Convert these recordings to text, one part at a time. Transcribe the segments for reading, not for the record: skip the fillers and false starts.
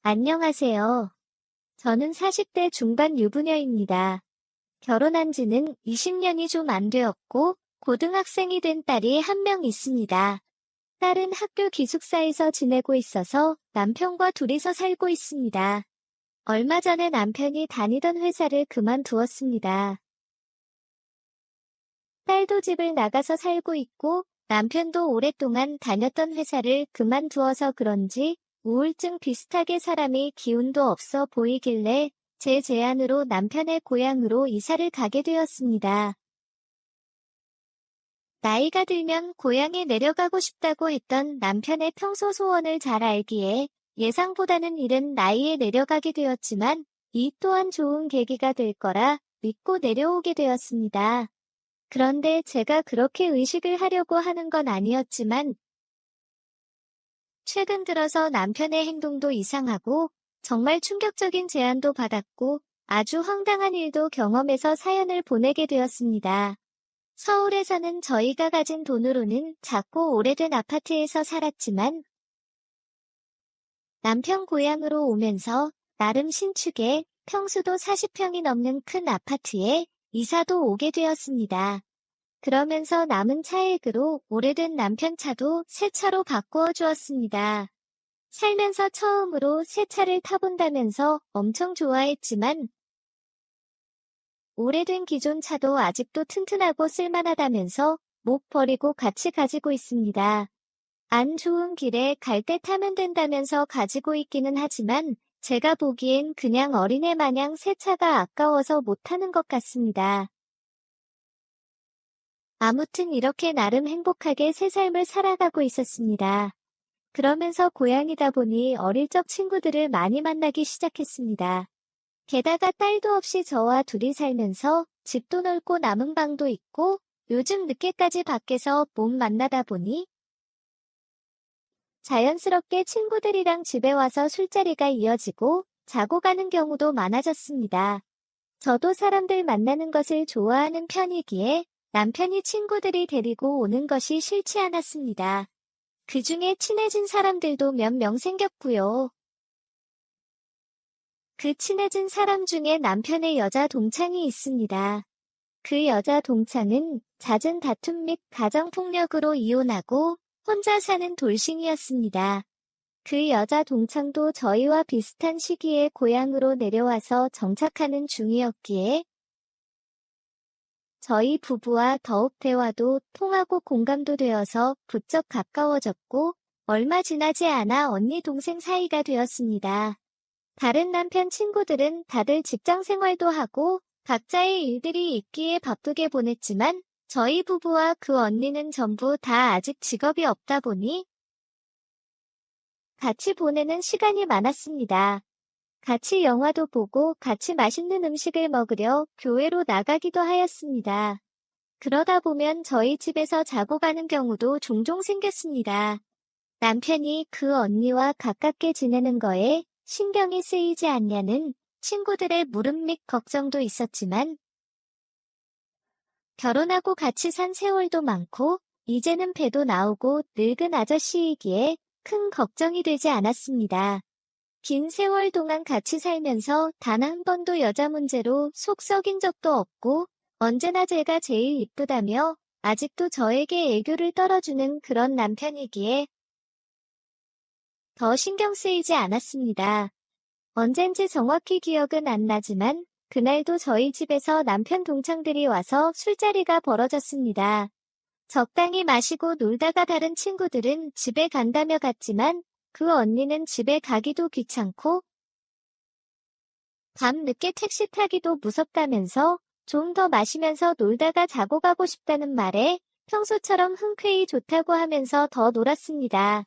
안녕하세요. 저는 40대 중반 유부녀입니다. 결혼한 지는 20년이 좀 안 되었고, 고등학생이 된 딸이 한 명 있습니다. 딸은 학교 기숙사에서 지내고 있어서 남편과 둘이서 살고 있습니다. 얼마 전에 남편이 다니던 회사를 그만두었습니다. 딸도 집을 나가서 살고 있고, 남편도 오랫동안 다녔던 회사를 그만두어서 그런지 우울증 비슷하게 사람이 기운도 없어 보이길래 제 제안으로 남편의 고향으로 이사를 가게 되었습니다. 나이가 들면 고향에 내려가고 싶다고 했던 남편의 평소 소원을 잘 알기에 예상보다는 이른 나이에 내려가게 되었지만 이 또한 좋은 계기가 될 거라 믿고 내려오게 되었습니다. 그런데 제가 그렇게 의식을 하려고 하는 건 아니었지만 최근 들어서 남편의 행동도 이상하고 정말 충격적인 제안도 받았고 아주 황당한 일도 경험해서 사연을 보내게 되었습니다. 서울에 사는 저희가 가진 돈으로는 작고 오래된 아파트에서 살았지만 남편 고향으로 오면서 나름 신축에 평수도 40평이 넘는 큰 아파트에 이사도 오게 되었습니다. 그러면서 남은 차액으로 오래된 남편 차도 새 차로 바꾸어 주었습니다. 살면서 처음으로 새 차를 타본다면서 엄청 좋아했지만 오래된 기존 차도 아직도 튼튼하고 쓸만하다면서 못 버리고 같이 가지고 있습니다. 안 좋은 길에 갈 때 타면 된다면서 가지고 있기는 하지만 제가 보기엔 그냥 어린애 마냥 새 차가 아까워서 못 타는 것 같습니다. 아무튼 이렇게 나름 행복하게 새 삶을 살아가고 있었습니다. 그러면서 고향이다 보니 어릴 적 친구들을 많이 만나기 시작했습니다. 게다가 딸도 없이 저와 둘이 살면서 집도 넓고 남은 방도 있고 요즘 늦게까지 밖에서 몸 만나다 보니 자연스럽게 친구들이랑 집에 와서 술자리가 이어지고 자고 가는 경우도 많아졌습니다. 저도 사람들 만나는 것을 좋아하는 편이기에 남편이 친구들이 데리고 오는 것이 싫지 않았습니다. 그중에 친해진 사람들도 몇 명 생겼고요. 그 친해진 사람 중에 남편의 여자 동창이 있습니다. 그 여자 동창은 잦은 다툼 및 가정폭력으로 이혼하고 혼자 사는 돌싱이었습니다. 그 여자 동창도 저희와 비슷한 시기에 고향으로 내려와서 정착하는 중이었기에 저희 부부와 더욱 대화도 통하고 공감도 되어서 부쩍 가까워졌고 얼마 지나지 않아 언니 동생 사이가 되었습니다. 다른 남편 친구들은 다들 직장 생활도 하고 각자의 일들이 있기에 바쁘게 보냈지만 저희 부부와 그 언니는 전부 다 아직 직업이 없다 보니 같이 보내는 시간이 많았습니다. 같이 영화도 보고 같이 맛있는 음식을 먹으려 교회로 나가기도 하였습니다. 그러다 보면 저희 집에서 자고 가는 경우도 종종 생겼습니다. 남편이 그 언니와 가깝게 지내는 거에 신경이 쓰이지 않냐는 친구들의 물음 및 걱정도 있었지만 결혼하고 같이 산 세월도 많고 이제는 배도 나오고 늙은 아저씨이기에 큰 걱정이 되지 않았습니다. 긴 세월 동안 같이 살면서 단 한 번도 여자 문제로 속 썩인 적도 없고 언제나 제가 제일 이쁘다며 아직도 저에게 애교를 떨어주는 그런 남편이기에 더 신경 쓰이지 않았습니다. 언젠지 정확히 기억은 안 나지만 그날도 저희 집에서 남편 동창들이 와서 술자리가 벌어졌습니다. 적당히 마시고 놀다가 다른 친구들은 집에 간다며 갔지만 그 언니는 집에 가기도 귀찮고 밤 늦게 택시 타기도 무섭다면서 좀 더 마시면서 놀다가 자고 가고 싶다는 말에 평소처럼 흔쾌히 좋다고 하면서 더 놀았습니다.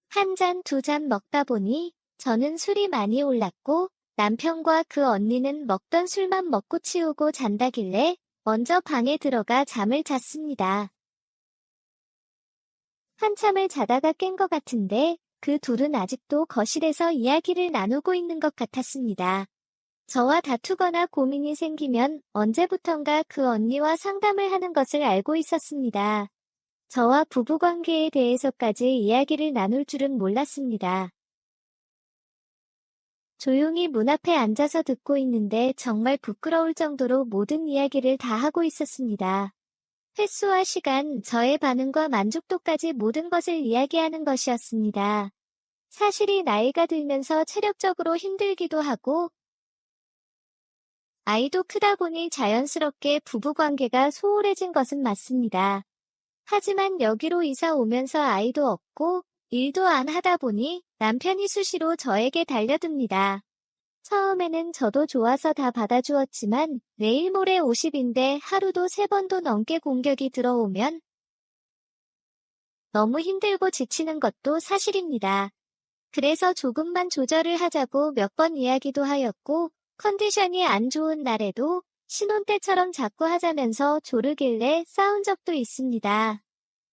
한 잔, 두 잔 먹다 보니 저는 술이 많이 올랐고 남편과 그 언니는 먹던 술만 먹고 치우고 잔다길래 먼저 방에 들어가 잠을 잤습니다. 한참을 자다가 깬 것 같은데 그 둘은 아직도 거실에서 이야기를 나누고 있는 것 같았습니다. 저와 다투거나 고민이 생기면 언제부턴가 그 언니와 상담을 하는 것을 알고 있었습니다. 저와 부부관계에 대해서까지 이야기를 나눌 줄은 몰랐습니다. 조용히 문 앞에 앉아서 듣고 있는데 정말 부끄러울 정도로 모든 이야기를 다 하고 있었습니다. 횟수와 시간, 저의 반응과 만족도까지 모든 것을 이야기하는 것이었습니다. 사실이 나이가 들면서 체력적으로 힘들기도 하고, 아이도 크다 보니 자연스럽게 부부관계가 소홀해진 것은 맞습니다. 하지만 여기로 이사 오면서 아이도 없고, 일도 안 하다 보니 남편이 수시로 저에게 달려듭니다. 처음에는 저도 좋아서 다 받아주었지만 내일 모레 50인데 하루도 3번도 넘게 공격이 들어오면 너무 힘들고 지치는 것도 사실입니다. 그래서 조금만 조절을 하자고 몇 번 이야기도 하였고, 컨디션이 안 좋은 날에도 신혼 때처럼 자꾸 하자면서 조르길래 싸운 적도 있습니다.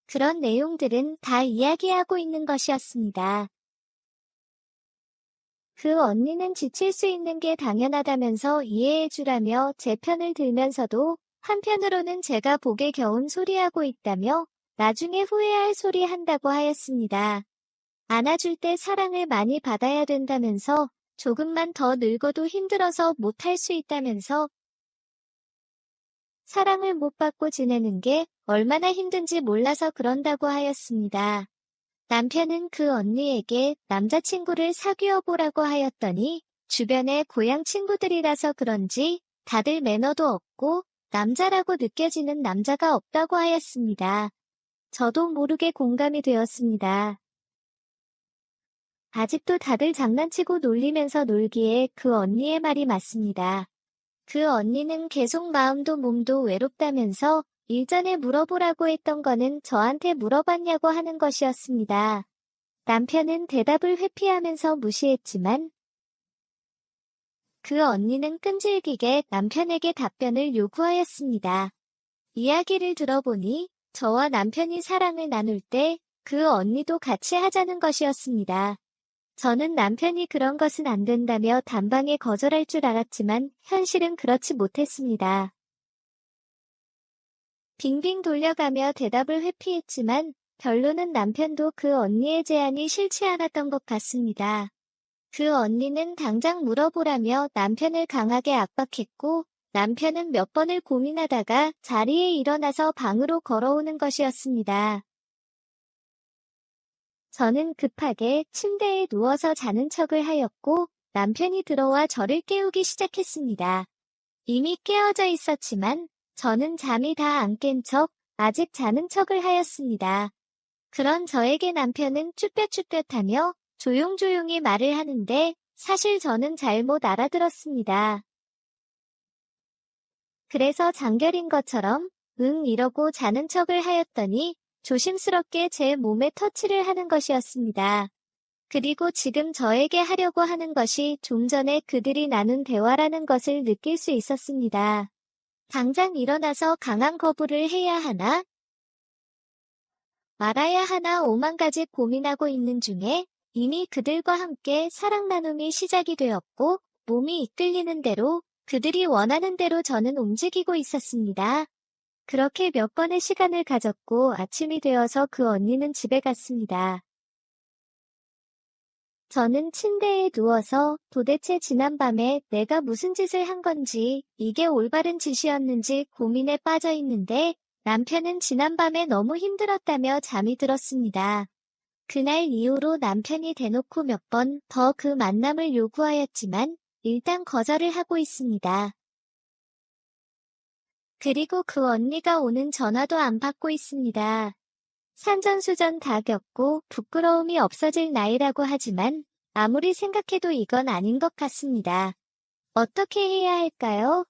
그런 내용들은 다 이야기하고 있는 것이었습니다. 그 언니는 지칠 수 있는 게 당연하다면서 이해해주라며 제 편을 들면서도 한편으로는 제가 복에 겨운 소리하고 있다며 나중에 후회할 소리 한다고 하였습니다. 안아줄 때 사랑을 많이 받아야 된다면서 조금만 더 늙어도 힘들어서 못할 수 있다면서 사랑을 못 받고 지내는 게 얼마나 힘든지 몰라서 그런다고 하였습니다. 남편은 그 언니에게 남자친구를 사귀어 보라고 하였더니 주변에 고향 친구들이라서 그런지 다들 매너도 없고 남자라고 느껴지는 남자가 없다고 하였습니다. 저도 모르게 공감이 되었습니다. 아직도 다들 장난치고 놀리면서 놀기에 그 언니의 말이 맞습니다. 그 언니는 계속 마음도 몸도 외롭다면서 일전에 물어보라고 했던 거는 저한테 물어봤냐고 하는 것이었습니다. 남편은 대답을 회피하면서 무시했지만 그 언니는 끈질기게 남편에게 답변을 요구하였습니다. 이야기를 들어보니 저와 남편이 사랑을 나눌 때 그 언니도 같이 하자는 것이었습니다. 저는 남편이 그런 것은 안 된다며 단방에 거절할 줄 알았지만 현실은 그렇지 못했습니다. 빙빙 돌려가며 대답을 회피했지만 결론은 남편도 그 언니의 제안이 싫지 않았던 것 같습니다. 그 언니는 당장 물어보라며 남편을 강하게 압박했고 남편은 몇 번을 고민하다가 자리에 일어나서 방으로 걸어오는 것이었습니다. 저는 급하게 침대에 누워서 자는 척을 하였고 남편이 들어와 저를 깨우기 시작했습니다. 이미 깨어져 있었지만 저는 잠이 다 안 깬 척 아직 자는 척을 하였습니다. 그런 저에게 남편은 쭈뼛쭈뼛하며 조용조용히 말을 하는데 사실 저는 잘못 알아들었습니다. 그래서 장결인 것처럼 응 이러고 자는 척을 하였더니 조심스럽게 제 몸에 터치를 하는 것이었습니다. 그리고 지금 저에게 하려고 하는 것이 좀 전에 그들이 나눈 대화라는 것을 느낄 수 있었습니다. 당장 일어나서 강한 거부를 해야 하나? 말아야 하나 오만 가지 고민하고 있는 중에 이미 그들과 함께 사랑 나눔이 시작이 되었고 몸이 이끌리는 대로 그들이 원하는 대로 저는 움직이고 있었습니다. 그렇게 몇 번의 시간을 가졌고 아침이 되어서 그 언니는 집에 갔습니다. 저는 침대에 누워서 도대체 지난밤에 내가 무슨 짓을 한 건지 이게 올바른 짓이었는지 고민에 빠져 있는데 남편은 지난밤에 너무 힘들었다며 잠이 들었습니다. 그날 이후로 남편이 대놓고 몇 번 더 그 만남을 요구하였지만 일단 거절을 하고 있습니다. 그리고 그 언니가 오는 전화도 안 받고 있습니다. 산전수전 다 겪고 부끄러움이 없어질 나이라고 하지만 아무리 생각해도 이건 아닌 것 같습니다. 어떻게 해야 할까요?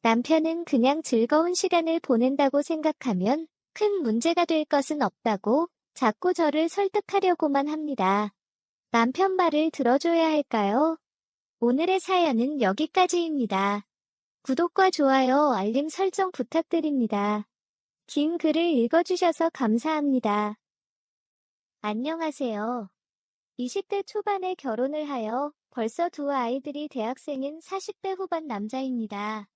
남편은 그냥 즐거운 시간을 보낸다고 생각하면 큰 문제가 될 것은 없다고 자꾸 저를 설득하려고만 합니다. 남편 말을 들어줘야 할까요? 오늘의 사연은 여기까지입니다. 구독과 좋아요, 알림 설정 부탁드립니다. 긴 글을 읽어주셔서 감사합니다. 안녕하세요. 20대 초반에 결혼을 하여 벌써 두 아이들이 대학생인 40대 후반 남자입니다.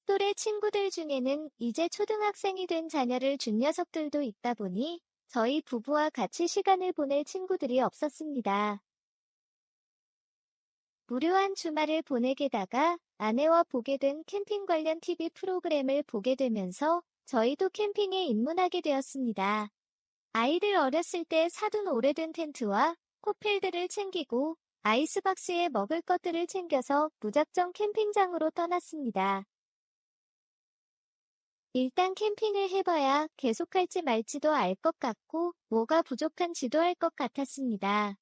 또래 친구들 중에는 이제 초등학생이 된 자녀를 둔 녀석들도 있다 보니 저희 부부와 같이 시간을 보낼 친구들이 없었습니다. 무료한 주말을 보내게다가 아내와 보게 된 캠핑 관련 TV 프로그램을 보게 되면서 저희도 캠핑에 입문하게 되었습니다. 아이들 어렸을 때 사둔 오래된 텐트와 코펠들을 챙기고 아이스박스에 먹을 것들을 챙겨서 무작정 캠핑장으로 떠났습니다. 일단 캠핑을 해봐야 계속할지 말지도 알 것 같고 뭐가 부족한지도 알 것 같았습니다.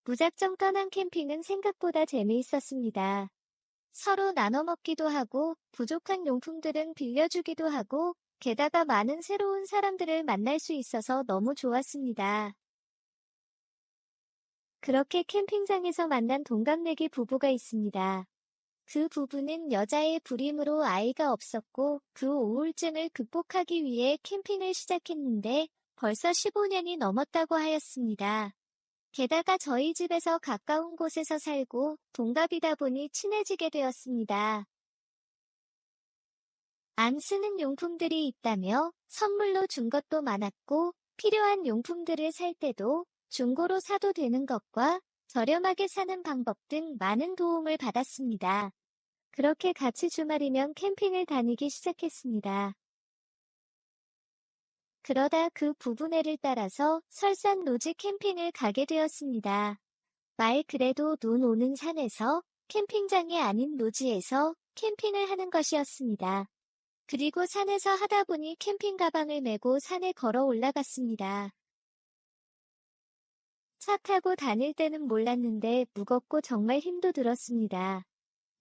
무작정 떠난 캠핑은 생각보다 재미있었습니다. 서로 나눠 먹기도 하고 부족한 용품들은 빌려주기도 하고 게다가 많은 새로운 사람들을 만날 수 있어서 너무 좋았습니다. 그렇게 캠핑장에서 만난 동갑내기 부부가 있습니다. 그 부부는 여자의 불임으로 아이가 없었고 그 우울증을 극복하기 위해 캠핑을 시작했는데 벌써 15년이 넘었다고 하였습니다. 게다가 저희 집에서 가까운 곳에서 살고 동갑이다 보니 친해지게 되었습니다. 안 쓰는 용품들이 있다며 선물로 준 것도 많았고 필요한 용품들을 살 때도 중고로 사도 되는 것과 저렴하게 사는 방법 등 많은 도움을 받았습니다. 그렇게 같이 주말이면 캠핑을 다니기 시작했습니다. 그러다 그 부부네를 따라서 설산 노지 캠핑을 가게 되었습니다. 말 그대로 눈 오는 산에서 캠핑장이 아닌 노지에서 캠핑을 하는 것이었습니다. 그리고 산에서 하다 보니 캠핑 가방을 메고 산에 걸어 올라갔습니다. 차 타고 다닐 때는 몰랐는데 무겁고 정말 힘도 들었습니다.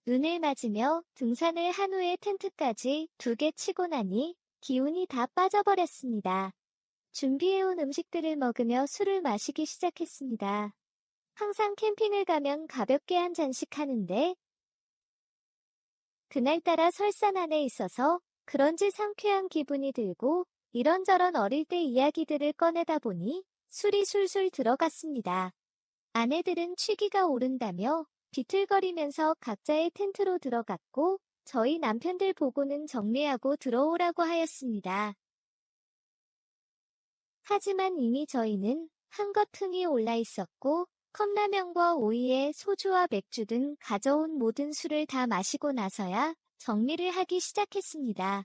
눈을 맞으며 등산을 한 후에 텐트까지 2개 치고 나니 기운이 다 빠져버렸습니다. 준비해온 음식들을 먹으며 술을 마시기 시작했습니다. 항상 캠핑을 가면 가볍게 한 잔씩 하는데 그날따라 설산 안에 있어서 그런지 상쾌한 기분이 들고 이런저런 어릴 때 이야기들을 꺼내다 보니 술이 술술 들어갔습니다. 아내들은 취기가 오른다며 비틀거리면서 각자의 텐트로 들어갔고 저희 남편들 보고는 정리하고 들어오라고 하였습니다. 하지만 이미 저희는 한껏 흥이 올라 있었고 컵라면과 오이에 소주와 맥주 등 가져온 모든 술을 다 마시고 나서야 정리를 하기 시작했습니다.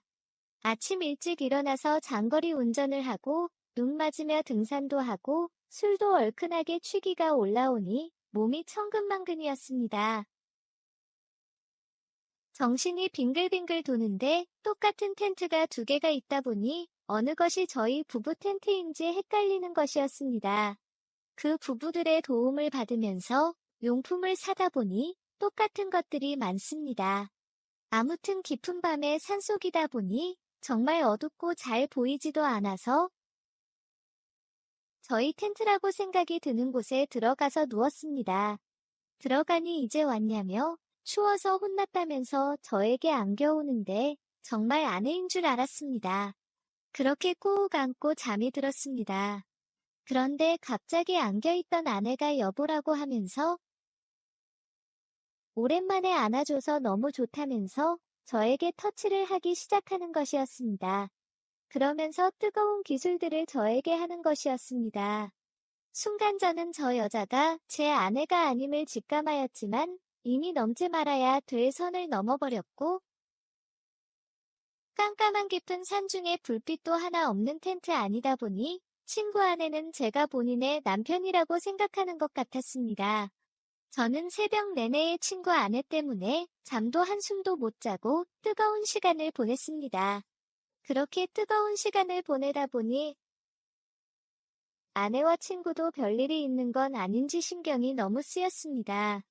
아침 일찍 일어나서 장거리 운전을 하고 눈 맞으며 등산도 하고 술도 얼큰하게 취기가 올라오니 몸이 천근만근이었습니다. 정신이 빙글빙글 도는데 똑같은 텐트가 2개가 있다 보니 어느 것이 저희 부부 텐트인지 헷갈리는 것이었습니다. 그 부부들의 도움을 받으면서 용품을 사다 보니 똑같은 것들이 많습니다. 아무튼 깊은 밤에 산속이다 보니 정말 어둡고 잘 보이지도 않아서 저희 텐트라고 생각이 드는 곳에 들어가서 누웠습니다. 들어가니 이제 왔냐며 추워서 혼났다면서 저에게 안겨오는데 정말 아내인 줄 알았습니다. 그렇게 꾹 안고 잠이 들었습니다. 그런데 갑자기 안겨있던 아내가 여보라고 하면서 오랜만에 안아줘서 너무 좋다면서 저에게 터치를 하기 시작하는 것이었습니다. 그러면서 뜨거운 기술들을 저에게 하는 것이었습니다. 순간 저는 저 여자가 제 아내가 아님을 직감하였지만 이미 넘지 말아야 될 선을 넘어버렸고 깜깜한 깊은 산중에 불빛도 하나 없는 텐트 아니다 보니 친구 아내는 제가 본인의 남편이라고 생각하는 것 같았습니다. 저는 새벽 내내의 친구 아내 때문에 잠도 한숨도 못 자고 뜨거운 시간을 보냈습니다. 그렇게 뜨거운 시간을 보내다 보니 아내와 친구도 별일이 있는 건 아닌지 신경이 너무 쓰였습니다.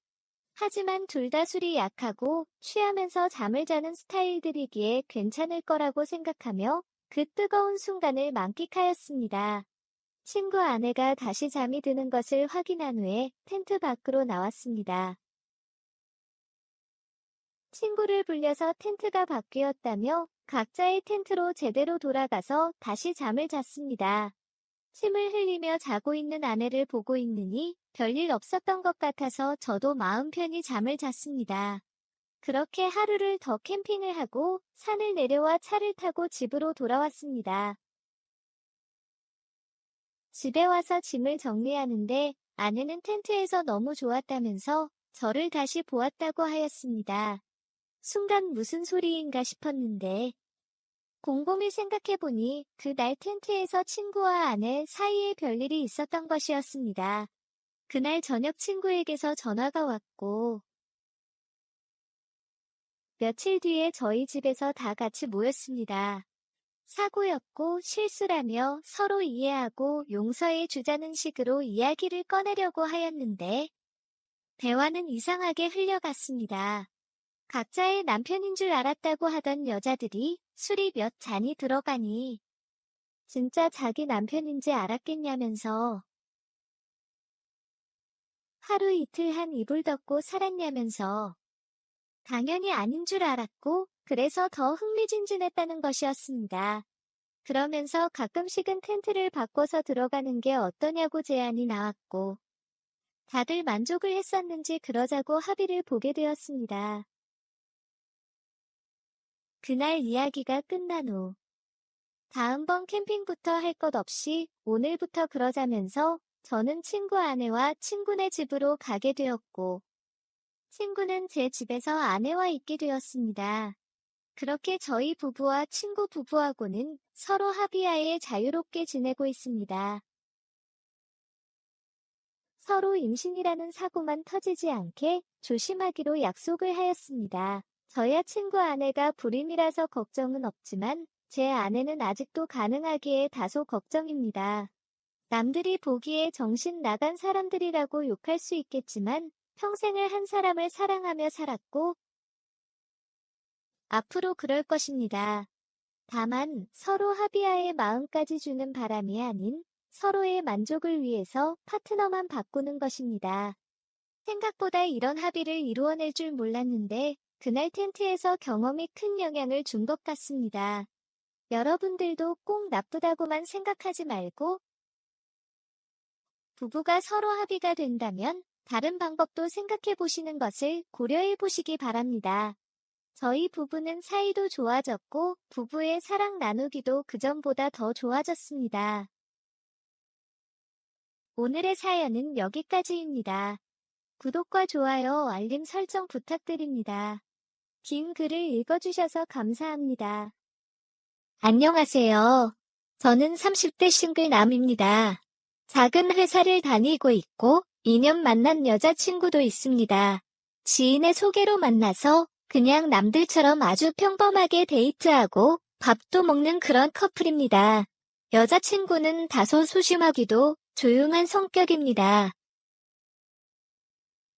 하지만 둘 다 술이 약하고 취하면서 잠을 자는 스타일들이기에 괜찮을 거라고 생각하며 그 뜨거운 순간을 만끽하였습니다. 친구 아내가 다시 잠이 드는 것을 확인한 후에 텐트 밖으로 나왔습니다. 친구를 불려서 텐트가 바뀌었다며 각자의 텐트로 제대로 돌아가서 다시 잠을 잤습니다. 침을 흘리며 자고 있는 아내를 보고 있느니 별일 없었던 것 같아서 저도 마음 편히 잠을 잤습니다. 그렇게 하루를 더 캠핑을 하고 산을 내려와 차를 타고 집으로 돌아왔습니다. 집에 와서 짐을 정리하는데 아내는 텐트에서 너무 좋았다면서 저를 다시 보았다고 하였습니다. 순간 무슨 소리인가 싶었는데 곰곰이 생각해보니 그날 텐트에서 친구와 아내 사이에 별일이 있었던 것이었습니다. 그날 저녁 친구에게서 전화가 왔고 며칠 뒤에 저희 집에서 다 같이 모였습니다. 사고였고 실수라며 서로 이해하고 용서해 주자는 식으로 이야기를 꺼내려고 하였는데 대화는 이상하게 흘려갔습니다. 각자의 남편인 줄 알았다고 하던 여자들이 술이 몇 잔이 들어가니 진짜 자기 남편인지 알았겠냐면서 하루 이틀 한 이불 덮고 살았냐면서 당연히 아닌 줄 알았고 그래서 더 흥미진진했다는 것이었습니다. 그러면서 가끔씩은 텐트를 바꿔서 들어가는 게 어떠냐고 제안이 나왔고 다들 만족을 했었는지 그러자고 합의를 보게 되었습니다. 그날 이야기가 끝난 후 다음번 캠핑부터 할 것 없이 오늘부터 그러자면서 저는 친구 아내와 친구네 집으로 가게 되었고 친구는 제 집에서 아내와 있게 되었습니다. 그렇게 저희 부부와 친구 부부하고는 서로 합의하에 자유롭게 지내고 있습니다. 서로 임신이라는 사고만 터지지 않게 조심하기로 약속을 하였습니다. 저야 친구 아내가 불임이라서 걱정은 없지만 제 아내는 아직도 가능하기에 다소 걱정입니다. 남들이 보기에 정신 나간 사람들이라고 욕할 수 있겠지만 평생을 한 사람을 사랑하며 살았고 앞으로 그럴 것입니다. 다만 서로 합의하에 마음까지 주는 바람이 아닌 서로의 만족을 위해서 파트너만 바꾸는 것입니다. 생각보다 이런 합의를 이루어낼 줄 몰랐는데 그날 텐트에서 경험이 큰 영향을 준 것 같습니다. 여러분들도 꼭 나쁘다고만 생각하지 말고 부부가 서로 합의가 된다면 다른 방법도 생각해 보시는 것을 고려해 보시기 바랍니다. 저희 부부는 사이도 좋아졌고 부부의 사랑 나누기도 그전보다 더 좋아졌습니다. 오늘의 사연은 여기까지입니다. 구독과 좋아요, 알림 설정 부탁드립니다. 긴 글을 읽어주셔서 감사합니다. 안녕하세요. 저는 30대 싱글남입니다. 작은 회사를 다니고 있고 2년 만난 여자친구도 있습니다. 지인의 소개로 만나서 그냥 남들처럼 아주 평범하게 데이트하고 밥도 먹는 그런 커플입니다. 여자친구는 다소 소심하기도 조용한 성격입니다.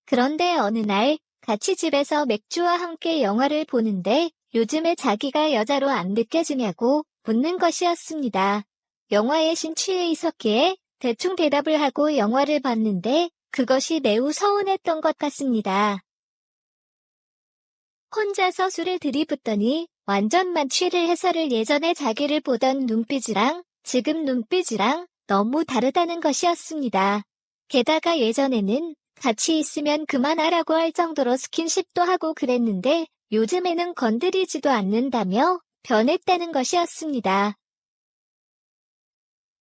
그런데 어느 날 같이 집에서 맥주와 함께 영화를 보는데 요즘에 자기가 여자로 안 느껴지냐고 묻는 것이었습니다. 영화에 심취해 있었기에 대충 대답을 하고 영화를 봤는데 그것이 매우 서운했던 것 같습니다. 혼자서 술을 들이붓더니 완전 만취를 해서를 예전에 자기를 보던 눈빛이랑 지금 눈빛이랑 너무 다르다는 것이었습니다. 게다가 예전에는 같이 있으면 그만하라고 할 정도로 스킨십도 하고 그랬는데 요즘에는 건드리지도 않는다며 변했다는 것이었습니다.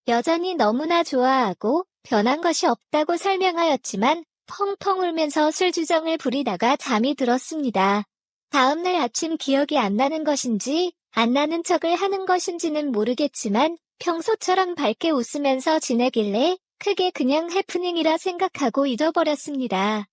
여전히 너무나 좋아하고 변한 것이 없다고 설명하였지만 펑펑 울면서 술주정을 부리다가 잠이 들었습니다. 다음날 아침 기억이 안 나는 것인지 안 나는 척을 하는 것인지는 모르겠지만 평소처럼 밝게 웃으면서 지내길래 크게 그냥 해프닝이라 생각하고 잊어버렸습니다.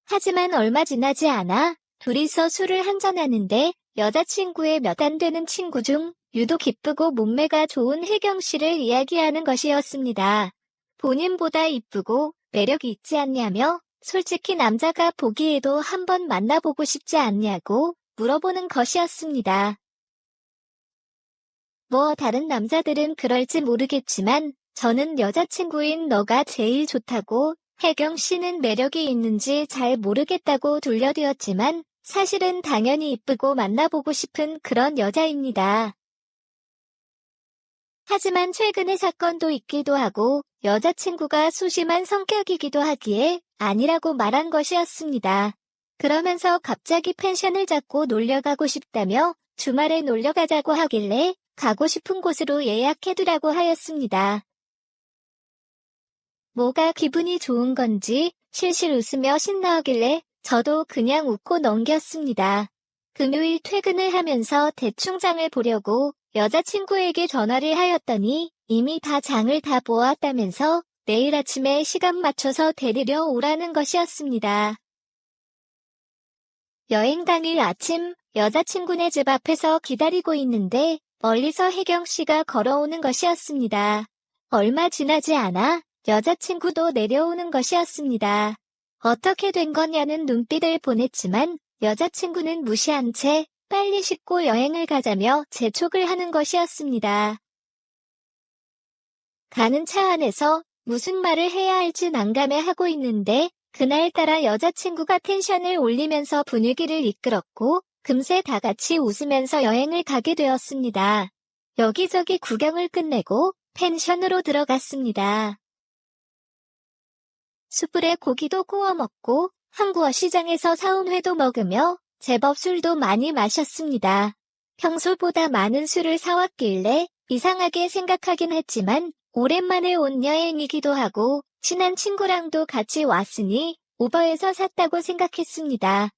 하지만 얼마 지나지 않아 둘이서 술을 한잔하는데 여자친구의 몇 안 되는 친구 중 유독 이쁘고 몸매가 좋은 혜경 씨를 이야기하는 것이었습니다. 본인보다 이쁘고 매력이 있지 않냐며 솔직히 남자가 보기에도 한번 만나보고 싶지 않냐고 물어보는 것이었습니다. 뭐 다른 남자들은 그럴지 모르겠지만 저는 여자친구인 너가 제일 좋다고 혜경 씨는 매력이 있는지 잘 모르겠다고 돌려드렸지만 사실은 당연히 이쁘고 만나보고 싶은 그런 여자입니다. 하지만 최근에 사건도 있기도 하고 여자친구가 소심한 성격이기도 하기에 아니라고 말한 것이었습니다. 그러면서 갑자기 펜션을 잡고 놀러가고 싶다며 주말에 놀러가자고 하길래 가고 싶은 곳으로 예약해두라고 하였습니다. 뭐가 기분이 좋은 건지 실실 웃으며 신나하길래 저도 그냥 웃고 넘겼습니다. 금요일 퇴근을 하면서 대충 장을 보려고 여자친구에게 전화를 하였더니 이미 다 장을 다 보았다면서 내일 아침에 시간 맞춰서 데리러 오라는 것이었습니다. 여행 당일 아침 여자친구네 집 앞에서 기다리고 있는데 멀리서 혜경 씨가 걸어오는 것이었습니다. 얼마 지나지 않아 여자친구도 내려오는 것이었습니다. 어떻게 된 거냐는 눈빛을 보냈지만 여자친구는 무시한 채 빨리 씻고 여행을 가자며 재촉을 하는 것이었습니다. 가는 차 안에서 무슨 말을 해야 할지 난감해하고 있는데 그날따라 여자친구가 텐션을 올리면서 분위기를 이끌었고 금세 다 같이 웃으면서 여행을 가게 되었습니다. 여기저기 구경을 끝내고 펜션으로 들어갔습니다. 숯불에 고기도 구워 먹고 한구어 시장에서 사온 회도 먹으며 제법 술도 많이 마셨습니다. 평소보다 많은 술을 사왔길래 이상하게 생각하긴 했지만 오랜만에 온 여행이기도 하고 친한 친구랑도 같이 왔으니 우버에서 샀다고 생각했습니다.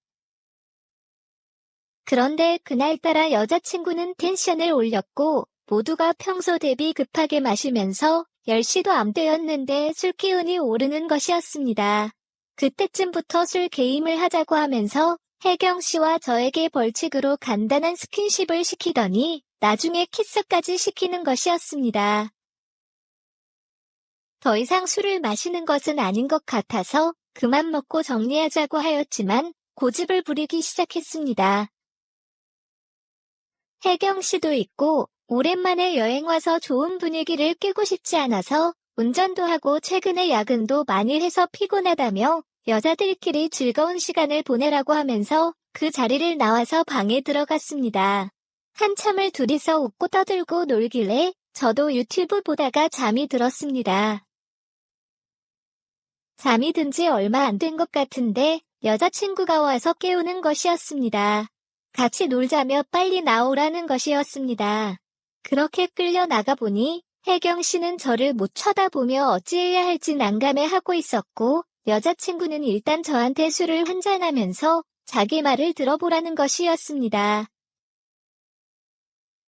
그런데 그날따라 여자친구는 텐션을 올렸고 모두가 평소 대비 급하게 마시면서 10시도 안 되었는데 술 기운이 오르는 것이었습니다. 그때쯤부터 술 게임을 하자고 하면서 혜경 씨와 저에게 벌칙으로 간단한 스킨십을 시키더니 나중에 키스까지 시키는 것이었습니다. 더 이상 술을 마시는 것은 아닌 것 같아서 그만 먹고 정리하자고 하였지만 고집을 부리기 시작했습니다. 혜경 씨도 있고 오랜만에 여행 와서 좋은 분위기를 깨고 싶지 않아서 운전도 하고 최근에 야근도 많이 해서 피곤하다며 여자들끼리 즐거운 시간을 보내라고 하면서 그 자리를 나와서 방에 들어갔습니다. 한참을 둘이서 웃고 떠들고 놀길래 저도 유튜브 보다가 잠이 들었습니다. 잠이 든 지 얼마 안 된 것 같은데 여자친구가 와서 깨우는 것이었습니다. 같이 놀자며 빨리 나오라는 것이었습니다. 그렇게 끌려 나가보니 혜경 씨는 저를 못 쳐다보며 어찌해야 할지 난감해하고 있었고 여자친구는 일단 저한테 술을 한잔하면서 자기 말을 들어보라는 것이었습니다.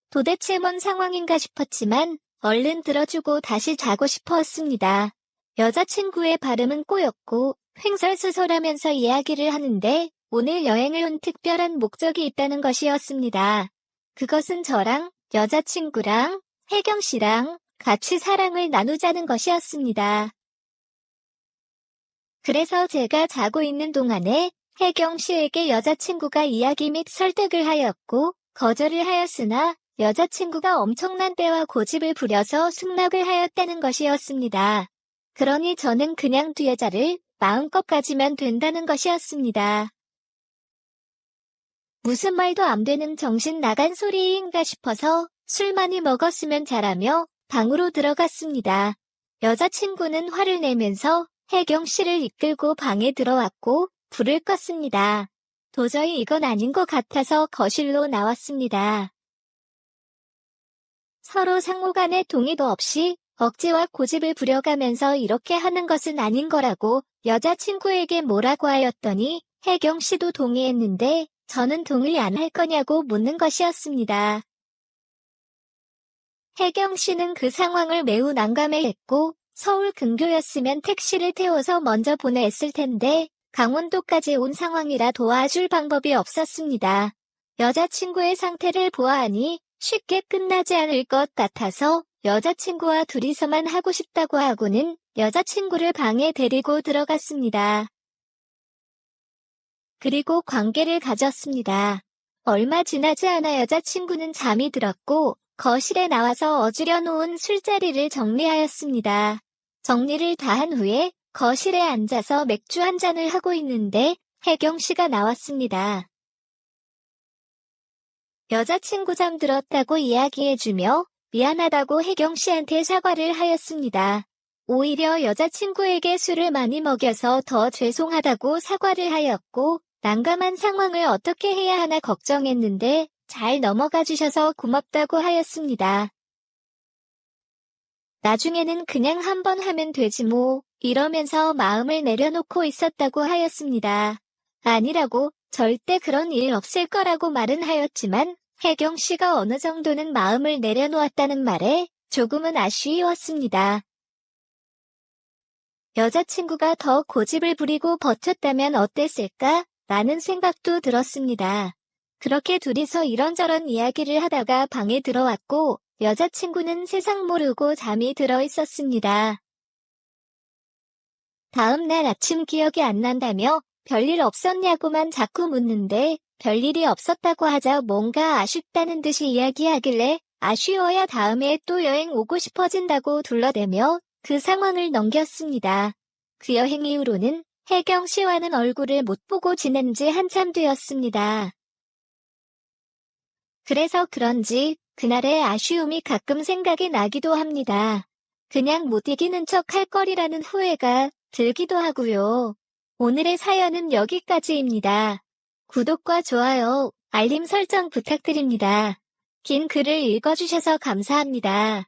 도대체 뭔 상황인가 싶었지만 얼른 들어주고 다시 자고 싶었습니다. 여자친구의 발음은 꼬였고 횡설수설하면서 이야기를 하는데 오늘 여행을 온 특별한 목적이 있다는 것이었습니다. 그것은 저랑 여자친구랑 혜경 씨랑 같이 사랑을 나누자는 것이었습니다. 그래서 제가 자고 있는 동안에 혜경 씨에게 여자친구가 이야기 및 설득을 하였고 거절을 하였으나 여자친구가 엄청난 때와 고집을 부려서 승낙을 하였다는 것이었습니다. 그러니 저는 그냥 두 여자를 마음껏 가지면 된다는 것이었습니다. 무슨 말도 안 되는 정신 나간 소리인가 싶어서 술 많이 먹었으면 잘하며 방으로 들어갔습니다. 여자친구는 화를 내면서 혜경 씨를 이끌고 방에 들어왔고 불을 껐습니다. 도저히 이건 아닌 것 같아서 거실로 나왔습니다. 서로 상호간의 동의도 없이 억지와 고집을 부려가면서 이렇게 하는 것은 아닌 거라고 여자친구에게 뭐라고 하였더니 혜경 씨도 동의했는데 저는 동의 안 할 거냐고 묻는 것이었습니다. 혜경 씨는 그 상황을 매우 난감해했고 서울 근교였으면 택시를 태워서 먼저 보냈을 텐데 강원도까지 온 상황이라 도와줄 방법이 없었습니다. 여자친구의 상태를 보아하니 쉽게 끝나지 않을 것 같아서 여자친구와 둘이서만 하고 싶다고 하고는 여자친구를 방에 데리고 들어갔습니다. 그리고 관계를 가졌습니다. 얼마 지나지 않아 여자친구는 잠이 들었고 거실에 나와서 어지러 놓은 술자리를 정리하였습니다. 정리를 다 한 후에 거실에 앉아서 맥주 한 잔을 하고 있는데 혜경 씨가 나왔습니다. 여자친구 잠들었다고 이야기해주며 미안하다고 혜경 씨한테 사과를 하였습니다. 오히려 여자친구에게 술을 많이 먹여서 더 죄송하다고 사과를 하였고 난감한 상황을 어떻게 해야 하나 걱정했는데 잘 넘어가 주셔서 고맙다고 하였습니다. 나중에는 그냥 한번 하면 되지 뭐 이러면서 마음을 내려놓고 있었다고 하였습니다. 아니라고, 절대 그런 일 없을 거라고 말은 하였지만 혜경 씨가 어느 정도는 마음을 내려놓았다는 말에 조금은 아쉬웠습니다. 여자친구가 더 고집을 부리고 버텼다면 어땠을까? 라는 생각도 들었습니다. 그렇게 둘이서 이런저런 이야기를 하다가 방에 들어왔고 여자친구는 세상 모르고 잠이 들어 있었습니다. 다음 날 아침 기억이 안 난다며 별일 없었냐고만 자꾸 묻는데 별일이 없었다고 하자 뭔가 아쉽다는 듯이 이야기하길래 아쉬워야 다음에 또 여행 오고 싶어진다고 둘러대며 그 상황을 넘겼습니다. 그 여행 이후로는 혜경 씨와는 얼굴을 못 보고 지낸 지 한참 되었습니다. 그래서 그런지 그날의 아쉬움이 가끔 생각이 나기도 합니다. 그냥 못 이기는 척 할 거리라는 후회가 들기도 하고요. 오늘의 사연은 여기까지입니다. 구독과 좋아요, 알림 설정 부탁드립니다. 긴 글을 읽어주셔서 감사합니다.